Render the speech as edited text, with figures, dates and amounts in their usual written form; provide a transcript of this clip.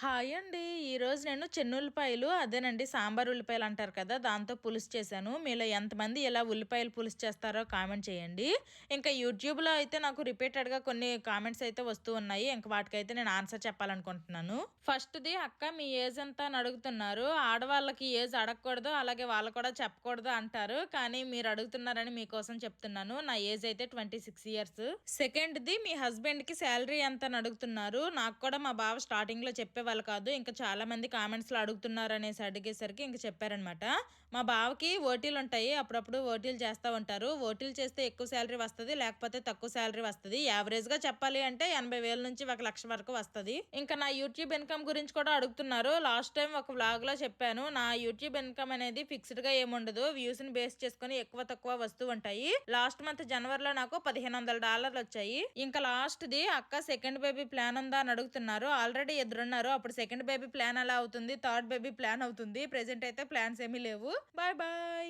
Hi అండి. ఈరోజు నేను చెన్నుల్లిపాయలు అదేనండి సాంబార్ ఉల్లిపాయలు అంటారు కదా, దాంతో పులుసు చేశాను. మీలో ఎంతమంది ఇలా ఉల్లిపాయలు పులుసు చేస్తారో కామెంట్ చేయండి. ఇంకా యూట్యూబ్లో అయితే నాకు రిపీటెడ్గా కొన్ని కామెంట్స్ అయితే వస్తూ ఉన్నాయి. ఇంకా వాటికైతే నేను ఆన్సర్ చెప్పాలనుకుంటున్నాను. ఫస్ట్ది, అక్క మీ ఏజ్ ఎంత అని అడుగుతున్నారు. ఆడవాళ్ళకి ఏజ్ అడగకూడదు, అలాగే వాళ్ళు కూడా చెప్పకూడదు అంటారు. కానీ మీరు అడుగుతున్నారని మీకోసం చెప్తున్నాను. నా ఏజ్ అయితే 26 ఇయర్స్. సెకండ్ది, మీ హస్బెండ్కి శాలరీ ఎంత అని అడుగుతున్నారు. నాకు కూడా మా బావ స్టార్టింగ్లో చెప్పేవాళ్ళు కాదు, ఇంకా చాలా మంది కామెంట్స్లో అడుగుతున్నారు అనేసి అడిగేసరికి ఇంకా చెప్పారనమాట. మా బావకి ఓటీలు ఉంటాయి, అప్పుడప్పుడు ఓటీలు చేస్తూ ఉంటారు. ఓటీలు చేస్తే ఎక్కువ శాలరీ వస్తుంది, లేకపోతే తక్కువ శాలరీ వస్తుంది. యావరేజ్గా చెప్పాలి అంటే 80,000 నుంచి 1,00,000 వరకు వస్తుంది. ఇంకా నా యూట్యూబ్ ఇన్కమ్ గురించి కూడా అడుగుతున్నారు. లాస్ట్ టైం ఒక వ్లాగ్లో చెప్పాను, నా యూట్యూబ్ ఇన్కమ్ అనేది ఫిక్స్డ్గా ఏముండదు, వ్యూస్ని బేస్ చేసుకుని ఎక్కువ తక్కువ వస్తూ ఉంటాయి. లాస్ట్ మంత్ జనవరిలో నాకు $1,500 వచ్చాయి. ఇంకా లాస్ట్ది, అక్క సెకండ్ బేబీ ప్లాన్ ఉందా అని అడుగుతున్నారు. ఆల్రెడీ ఎదురున్నారు, అప్పుడు సెకండ్ బేబీ ప్లాన్ ఎలా అవుతుంది, థర్డ్ బేబీ ప్లాన్ అవుతుంది. ప్రెసెంట్ అయితే ప్లాన్స్ ఏమీ లేవు. Bye bye.